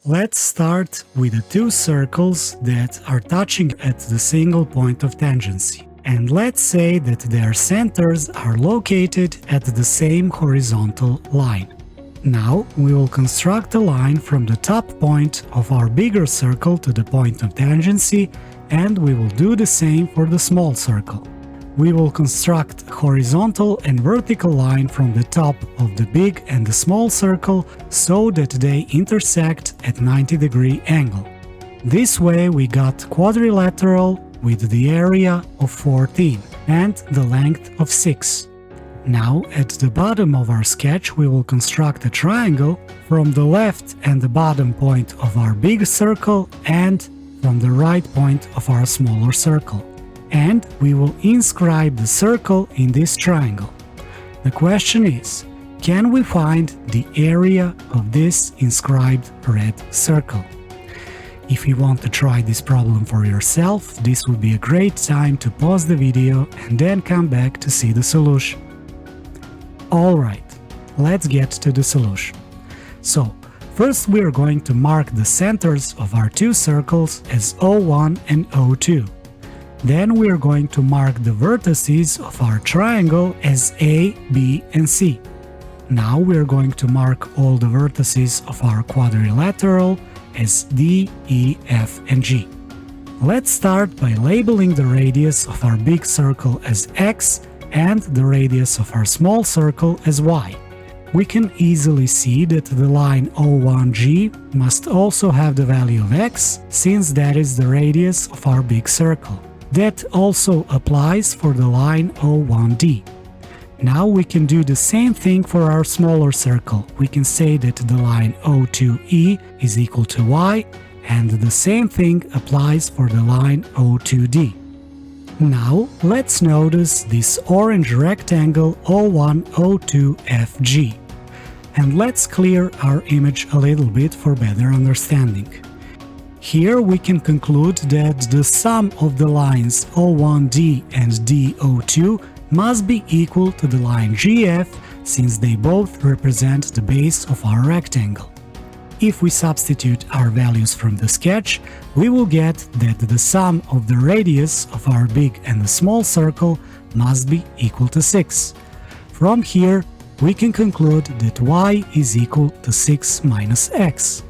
Let's start with the two circles that are touching at the single point of tangency. And let's say that their centers are located at the same horizontal line. Now we will construct a line from the top point of our bigger circle to the point of tangency, and we will do the same for the small circle. We will construct a horizontal and vertical line from the top of the big and the small circle so that they intersect at 90-degree angle. This way we got quadrilateral with the area of 14 and the length of 6. Now at the bottom of our sketch we will construct a triangle from the left and the bottom point of our big circle and from the right point of our smaller circle. And we will inscribe the circle in this triangle. The question is, can we find the area of this inscribed red circle? If you want to try this problem for yourself, this would be a great time to pause the video and then come back to see the solution. Alright, let's get to the solution. So, first we are going to mark the centers of our two circles as O1 and O2. Then we are going to mark the vertices of our triangle as A, B, and C. Now we are going to mark all the vertices of our quadrilateral as D, E, F, and G. Let's start by labeling the radius of our big circle as X and the radius of our small circle as Y. We can easily see that the line O1G must also have the value of X, since that is the radius of our big circle. That also applies for the line O1D. Now we can do the same thing for our smaller circle. We can say that the line O2E is equal to Y, and the same thing applies for the line O2D. Now let's notice this orange rectangle O1-O2-FG. And let's clear our image a little bit for better understanding. Here we can conclude that the sum of the lines O1D and DO2 must be equal to the line GF, since they both represent the base of our rectangle. If we substitute our values from the sketch, we will get that the sum of the radius of our big and the small circle must be equal to 6. From here, we can conclude that y is equal to 6 minus x.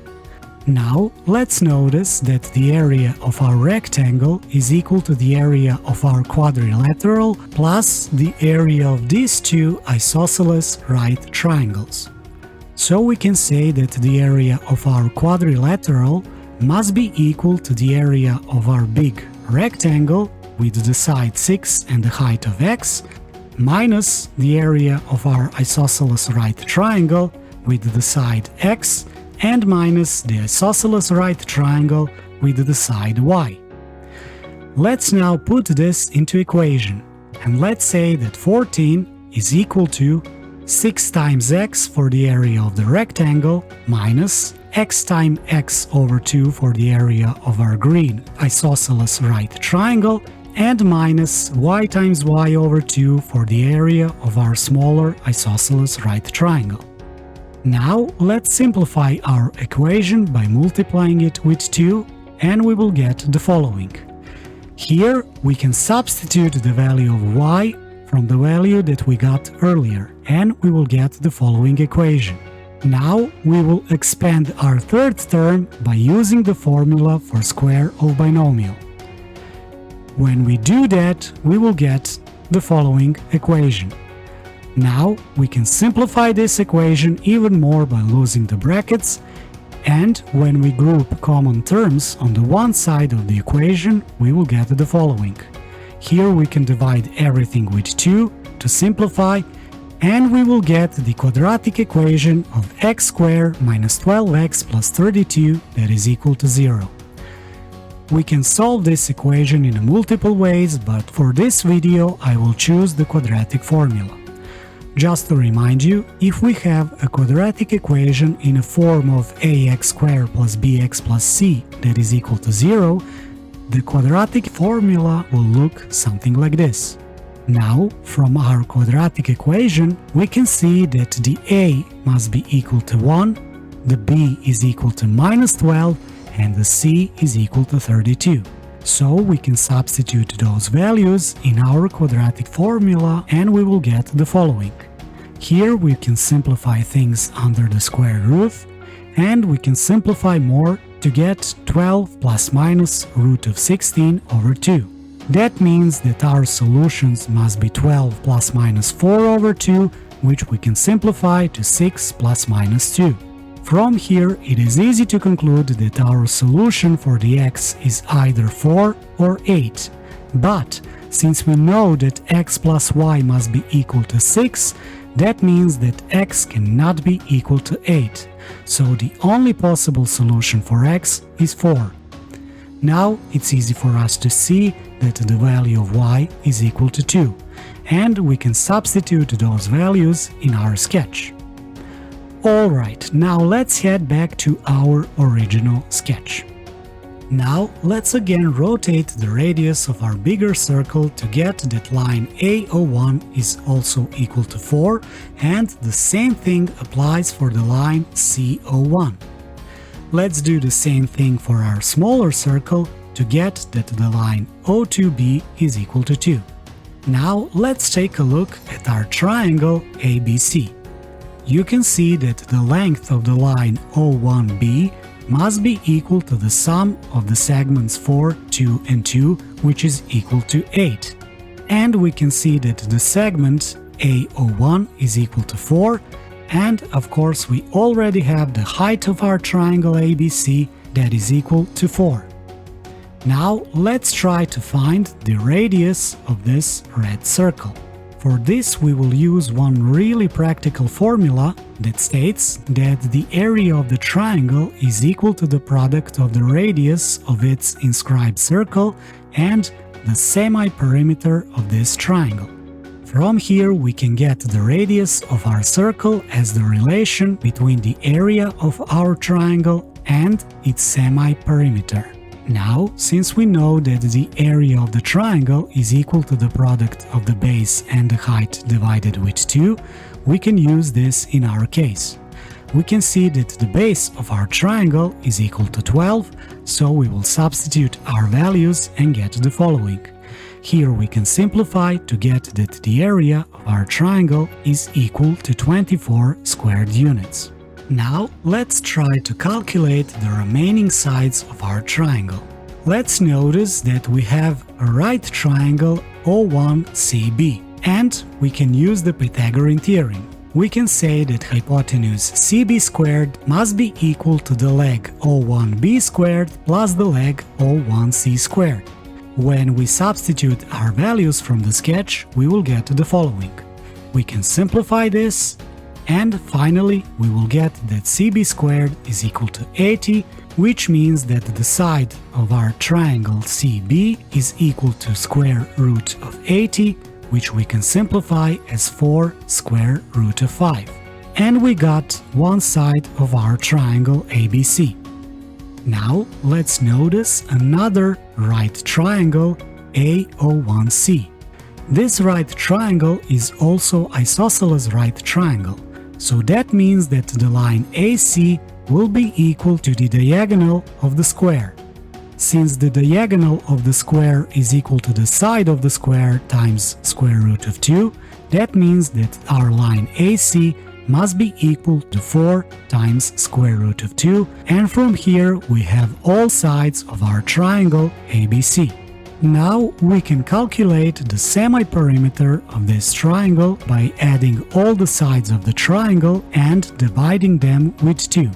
Now, let's notice that the area of our rectangle is equal to the area of our quadrilateral plus the area of these two isosceles right triangles. So we can say that the area of our quadrilateral must be equal to the area of our big rectangle with the side 6 and the height of x, minus the area of our isosceles right triangle with the side x, and minus the isosceles right triangle with the side y. Let's now put this into equation, and let's say that 14 is equal to 6 times x for the area of the rectangle minus x times x over 2 for the area of our green isosceles right triangle, and minus y times y over 2 for the area of our smaller isosceles right triangle. Now let's simplify our equation by multiplying it with 2, and we will get the following. Here we can substitute the value of y from the value that we got earlier, and we will get the following equation. Now we will expand our third term by using the formula for square of binomial. When we do that, we will get the following equation. Now we can simplify this equation even more by losing the brackets, and when we group common terms on the one side of the equation, we will get the following. Here we can divide everything with 2 to simplify, and we will get the quadratic equation of x squared minus 12x plus 32 that is equal to 0. We can solve this equation in multiple ways, but for this video I will choose the quadratic formula. Just to remind you, if we have a quadratic equation in a form of ax squared plus bx plus c that is equal to 0, the quadratic formula will look something like this. Now, from our quadratic equation, we can see that the a must be equal to 1, the b is equal to minus 12, and the c is equal to 32. So we can substitute those values in our quadratic formula and we will get the following. Here we can simplify things under the square root, and we can simplify more to get 12 plus minus root of 16 over 2. That means that our solutions must be 12 plus minus 4 over 2, which we can simplify to 6 plus minus 2. From here, it is easy to conclude that our solution for the x is either 4 or 8. But since we know that x plus y must be equal to 6, that means that x cannot be equal to 8. So the only possible solution for x is 4. Now it's easy for us to see that the value of y is equal to 2, and we can substitute those values in our sketch. Alright, now let's head back to our original sketch. Now let's again rotate the radius of our bigger circle to get that line A01 is also equal to 4, and the same thing applies for the line C01. Let's do the same thing for our smaller circle to get that the line O2B is equal to 2. Now let's take a look at our triangle ABC. You can see that the length of the line O1B must be equal to the sum of the segments 4, 2 and 2, which is equal to 8. And we can see that the segment A01 is equal to 4, and of course we already have the height of our triangle ABC that is equal to 4. Now let's try to find the radius of this red circle. For this we will use one really practical formula that states that the area of the triangle is equal to the product of the radius of its inscribed circle and the semi-perimeter of this triangle. From here we can get the radius of our circle as the relation between the area of our triangle and its semi-perimeter. Now, since we know that the area of the triangle is equal to the product of the base and the height divided with 2, we can use this in our case. We can see that the base of our triangle is equal to 12, so we will substitute our values and get the following. Here we can simplify to get that the area of our triangle is equal to 24 squared units. Now let's try to calculate the remaining sides of our triangle. Let's notice that we have a right triangle O1CB, and we can use the Pythagorean theorem. We can say that hypotenuse CB squared must be equal to the leg O1B squared plus the leg O1C squared. When we substitute our values from the sketch, we will get the following. We can simplify this, and finally we will get that CB squared is equal to 80, which means that the side of our triangle CB is equal to square root of 80, which we can simplify as 4 square root of 5. And we got one side of our triangle ABC. Now let's notice another right triangle A01C. This right triangle is also isosceles right triangle, so that means that the line AC will be equal to the diagonal of the square. Since the diagonal of the square is equal to the side of the square times square root of 2, that means that our line AC must be equal to 4 times square root of 2, and from here we have all sides of our triangle ABC. Now we can calculate the semi-perimeter of this triangle by adding all the sides of the triangle and dividing them with 2.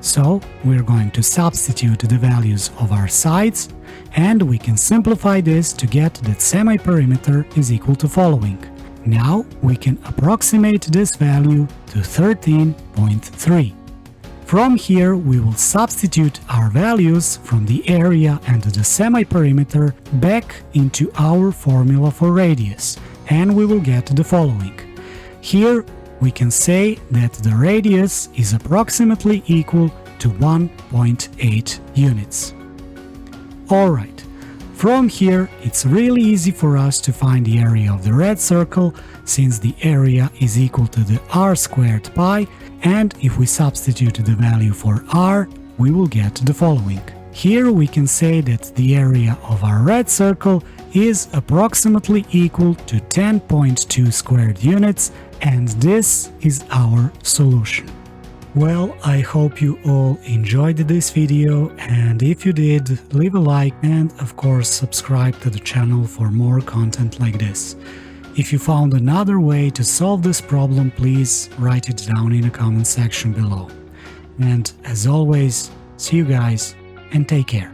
So we're going to substitute the values of our sides, and we can simplify this to get that semi-perimeter is equal to following. Now we can approximate this value to 13.3. From here we will substitute our values from the area and the semi-perimeter back into our formula for radius, and we will get the following. Here we can say that the radius is approximately equal to 1.8 units. Alright, From here, it's really easy for us to find the area of the red circle, since the area is equal to the r squared pi, and if we substitute the value for r, we will get the following. Here we can say that the area of our red circle is approximately equal to 10.2 squared units, and this is our solution. Well, I hope you all enjoyed this video, and if you did, leave a like and of course subscribe to the channel for more content like this. If you found another way to solve this problem, please write it down in the comment section below. And as always, see you guys and take care.